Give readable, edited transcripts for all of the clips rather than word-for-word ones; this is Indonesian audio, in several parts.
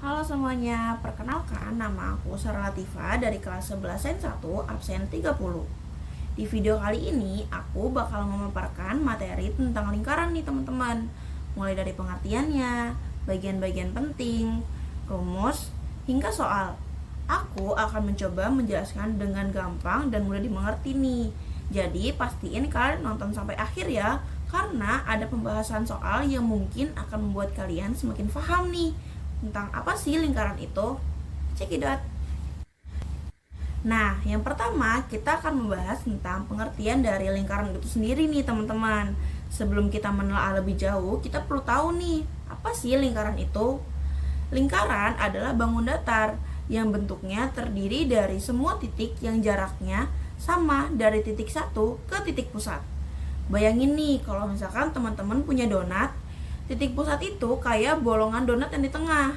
Halo semuanya, perkenalkan nama aku Sarah Latifa dari kelas 11 Sains 1 absen 30. Di video kali ini aku bakal memaparkan materi tentang lingkaran nih teman-teman. Mulai dari pengertiannya, bagian-bagian penting, rumus, hingga soal. Aku akan mencoba menjelaskan dengan gampang dan mudah dimengerti nih. Jadi pastiin kalian nonton sampai akhir ya, karena ada pembahasan soal yang mungkin akan membuat kalian semakin paham nih tentang apa sih lingkaran itu. Cekidot. Nah, yang pertama kita akan membahas tentang pengertian dari lingkaran itu sendiri nih teman-teman. Sebelum kita menelaah lebih jauh, kita perlu tahu nih, apa sih lingkaran itu? Lingkaran adalah bangun datar yang bentuknya terdiri dari semua titik yang jaraknya sama dari titik satu ke titik pusat. Bayangin nih kalau misalkan teman-teman punya donat, titik pusat itu kayak bolongan donat yang di tengah.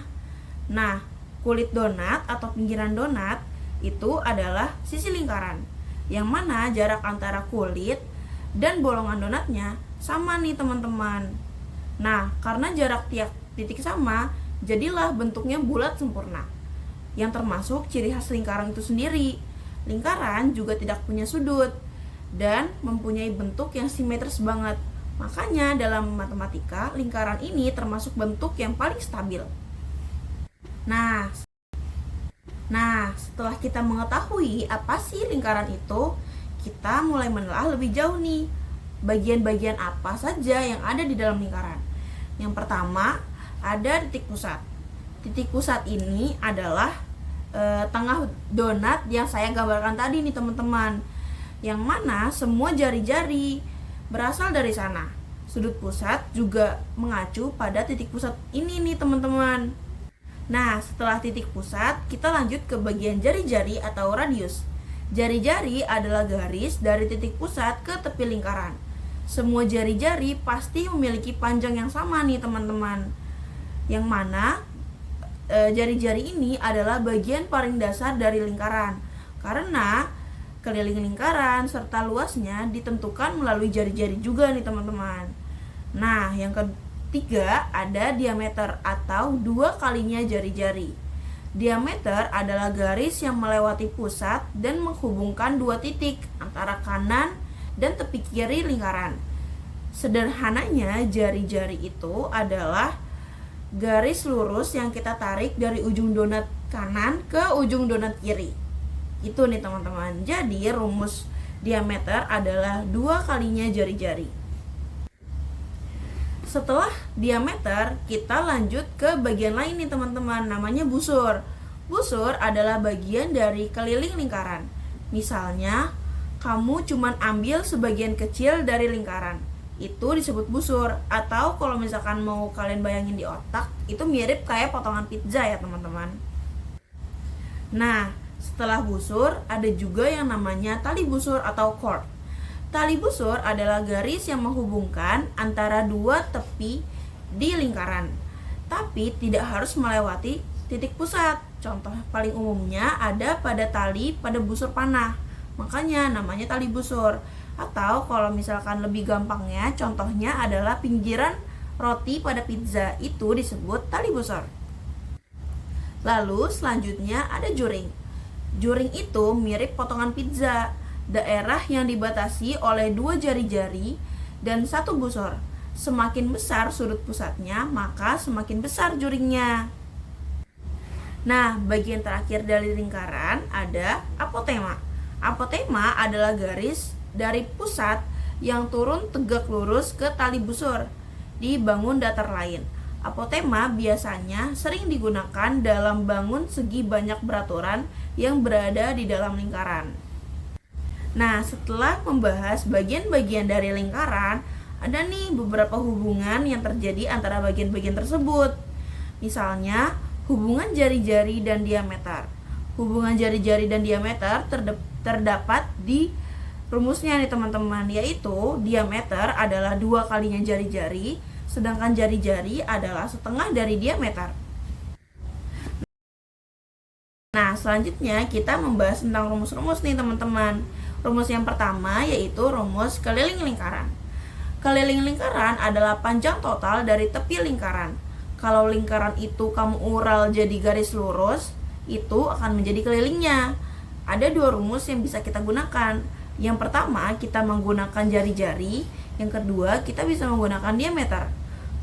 Nah, kulit donat atau pinggiran donat itu adalah sisi lingkaran, yang mana jarak antara kulit dan bolongan donatnya sama nih teman-teman. Nah, karena jarak tiap titik sama, jadilah bentuknya bulat sempurna, yang termasuk ciri khas lingkaran itu sendiri. Lingkaran juga tidak punya sudut dan mempunyai bentuk yang simetris banget. Makanya dalam matematika, lingkaran ini termasuk bentuk yang paling stabil. Nah, setelah kita mengetahui apa sih lingkaran itu, kita mulai menelaah lebih jauh nih. Bagian-bagian apa saja yang ada di dalam lingkaran? Yang pertama, ada titik pusat. Titik pusat ini adalah tengah donat yang saya gambarkan tadi nih teman-teman. Yang mana semua jari-jari berasal dari sana. Sudut pusat juga mengacu pada titik pusat ini nih teman-teman. Nah, setelah titik pusat, kita lanjut ke bagian jari-jari atau radius. Jari-jari adalah garis dari titik pusat ke tepi lingkaran. Semua jari-jari pasti memiliki panjang yang sama nih teman-teman. Yang mana jari-jari ini adalah bagian paling dasar dari lingkaran. Karena keliling lingkaran serta luasnya ditentukan melalui jari-jari juga nih teman-teman. Nah, yang ketiga ada diameter atau 2 kalinya jari-jari. Diameter adalah garis yang melewati pusat dan menghubungkan dua titik antara kanan dan tepi kiri lingkaran. Sederhananya, jari-jari itu adalah garis lurus yang kita tarik dari ujung donat kanan ke ujung donat kiri. Itu nih teman-teman. Jadi rumus diameter adalah 2 kalinya jari-jari. Setelah diameter, kita lanjut ke bagian lain nih teman-teman, namanya busur. Busur adalah bagian dari keliling lingkaran. Misalnya, kamu cuma ambil sebagian kecil dari lingkaran, itu disebut busur. Atau kalau misalkan mau kalian bayangin di otak, itu mirip kayak potongan pizza ya teman-teman. Nah, setelah busur, ada juga yang namanya tali busur atau cord. Tali busur adalah garis yang menghubungkan antara dua tepi di lingkaran, tapi tidak harus melewati titik pusat. Contoh paling umumnya ada pada tali pada busur panah, makanya namanya tali busur. Atau kalau misalkan lebih gampangnya, contohnya adalah pinggiran roti pada pizza, itu disebut tali busur. Lalu selanjutnya ada juring. Juring itu mirip potongan pizza, daerah yang dibatasi oleh 2 jari-jari dan 1 busur. Semakin besar sudut pusatnya, maka semakin besar juringnya. Nah, bagian terakhir dari lingkaran ada apotema. Apotema adalah garis dari pusat yang turun tegak lurus ke tali busur di bangun datar lain. Apotema biasanya sering digunakan dalam bangun segi banyak beraturan yang berada di dalam lingkaran. Nah, setelah membahas bagian-bagian dari lingkaran, ada nih beberapa hubungan yang terjadi antara bagian-bagian tersebut. Misalnya, hubungan jari-jari dan diameter. Hubungan jari-jari dan diameter terdapat di rumusnya nih teman-teman, yaitu diameter adalah 2 kalinya jari-jari, sedangkan jari-jari adalah setengah dari diameter. Nah, selanjutnya kita membahas tentang rumus-rumus nih teman-teman. Rumus yang pertama yaitu rumus keliling lingkaran. Keliling lingkaran adalah panjang total dari tepi lingkaran Kalau lingkaran itu kamu ural jadi garis lurus, itu akan menjadi kelilingnya. Ada dua rumus yang bisa kita gunakan. Yang pertama, kita menggunakan jari-jari. Yang kedua, kita bisa menggunakan diameter.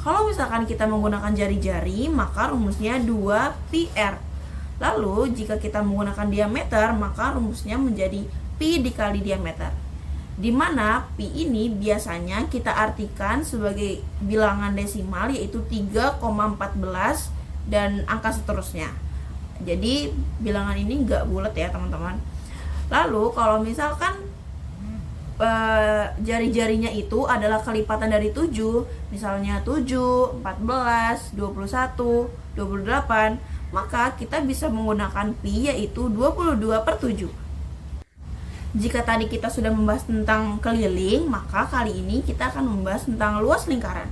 Kalau misalkan kita menggunakan jari-jari, maka rumusnya 2πr. Lalu, jika kita menggunakan diameter, maka rumusnya menjadi pi dikali diameter. Di mana pi ini biasanya kita artikan sebagai bilangan desimal, yaitu 3,14 dan angka seterusnya. Jadi bilangan ini nggak bulat ya teman-teman. Lalu kalau misalkan jari-jarinya itu adalah kelipatan dari 7, misalnya 7, 14, 21, 28, maka kita bisa menggunakan pi, yaitu 22/7. Jika tadi kita sudah membahas tentang keliling, maka kali ini kita akan membahas tentang luas lingkaran.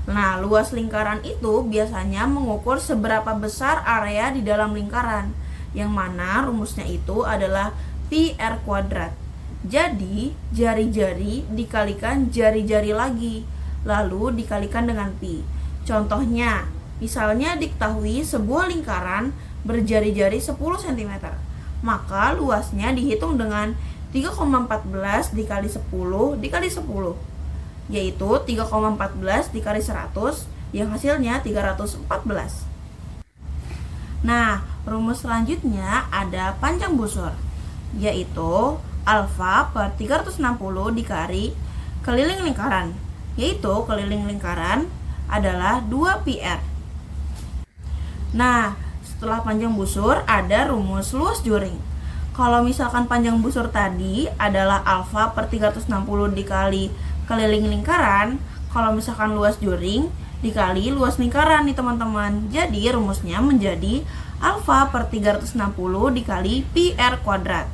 Nah, luas lingkaran itu biasanya mengukur seberapa besar area di dalam lingkaran, yang mana rumusnya itu adalah pi r kuadrat. Jadi, jari-jari dikalikan jari-jari lagi, lalu dikalikan dengan pi. Contohnya, misalnya diketahui sebuah lingkaran berjari-jari 10 cm. Maka luasnya dihitung dengan 3,14 dikali 10 dikali 10, yaitu 3,14 dikali 100, yang hasilnya 314. Nah, rumus selanjutnya ada panjang busur, yaitu alfa per 360 dikali keliling lingkaran, yaitu keliling lingkaran adalah 2πr. Nah, setelah panjang busur ada rumus luas juring. Kalau misalkan panjang busur tadi adalah alfa per 360 dikali keliling lingkaran, kalau misalkan luas juring dikali luas lingkaran nih teman-teman. Jadi rumusnya menjadi alfa per 360 dikali pi r kuadrat.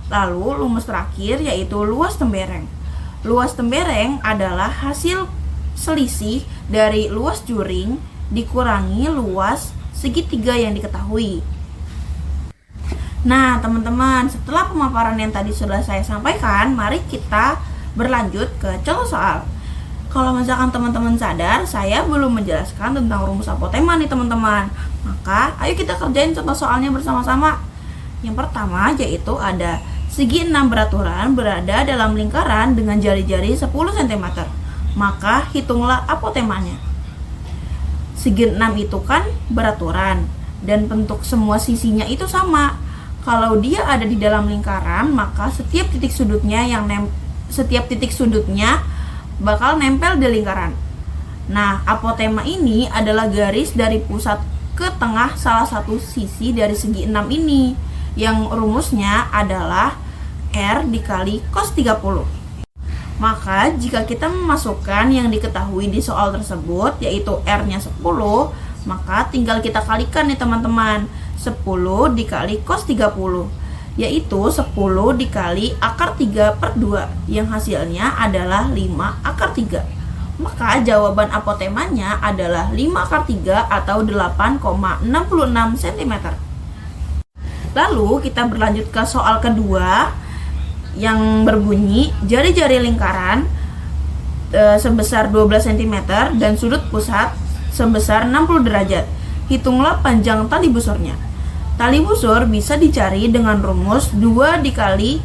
Lalu rumus terakhir yaitu luas tembereng. Luas tembereng adalah hasil selisih dari luas juring dikurangi luas segitiga yang diketahui. Nah teman-teman, setelah pemaparan yang tadi sudah saya sampaikan, mari kita berlanjut ke contoh soal. Kalau misalkan teman-teman sadar, saya belum menjelaskan tentang rumus apotema nih teman-teman, maka ayo kita kerjain contoh soalnya bersama-sama. Yang pertama yaitu ada segi 6 beraturan berada dalam lingkaran dengan jari-jari 10 cm. Maka hitunglah apotemanya. Segi 6 itu kan beraturan dan bentuk semua sisinya itu sama. Kalau dia ada di dalam lingkaran, maka setiap titik sudutnya bakal nempel di lingkaran. Nah, apotema ini adalah garis dari pusat ke tengah salah satu sisi dari segi 6 ini, yang rumusnya adalah R dikali cos 30. Maka jika kita memasukkan yang diketahui di soal tersebut, yaitu R-nya 10, maka tinggal kita kalikan nih teman-teman. 10 dikali cos 30, yaitu 10 dikali akar 3/2, yang hasilnya adalah 5 akar 3. Maka jawaban apotemanya adalah 5 akar 3 atau 8,66 cm. Lalu kita berlanjut ke soal kedua, yang berbunyi jari-jari lingkaran sebesar 12 cm dan sudut pusat sebesar 60 derajat. Hitunglah panjang tali busurnya. Tali busur bisa dicari dengan rumus 2 dikali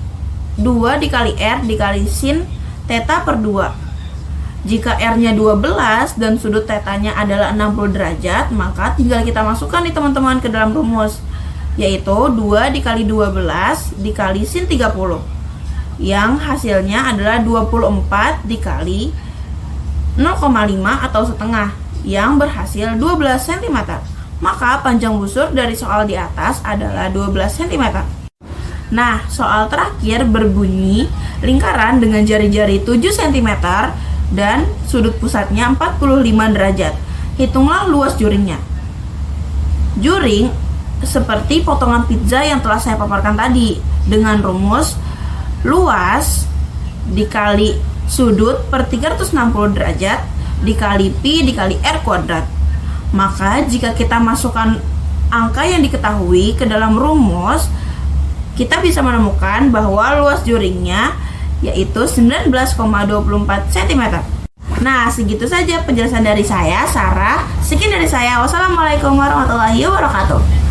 R dikali sin theta per 2. Jika R-nya 12 dan sudut tetanya adalah 60 derajat, maka tinggal kita masukkan nih teman-teman ke dalam rumus, yaitu 2 dikali 12 dikali sin 30. Yang hasilnya adalah 24 dikali 0,5 atau setengah, yang berhasil 12 cm. Maka panjang busur dari soal di atas adalah 12 cm. Nah, soal terakhir berbunyi lingkaran dengan jari-jari 7 cm dan sudut pusatnya 45 derajat. Hitunglah luas juringnya. Juring seperti potongan pizza yang telah saya paparkan tadi, dengan rumus luas dikali sudut per 360 derajat dikali pi dikali r kuadrat. Maka jika kita masukkan angka yang diketahui ke dalam rumus, kita bisa menemukan bahwa luas juringnya yaitu 19,24 cm. Nah, segitu saja penjelasan dari saya, Sarah. Sekian dari saya. Wassalamualaikum warahmatullahi wabarakatuh.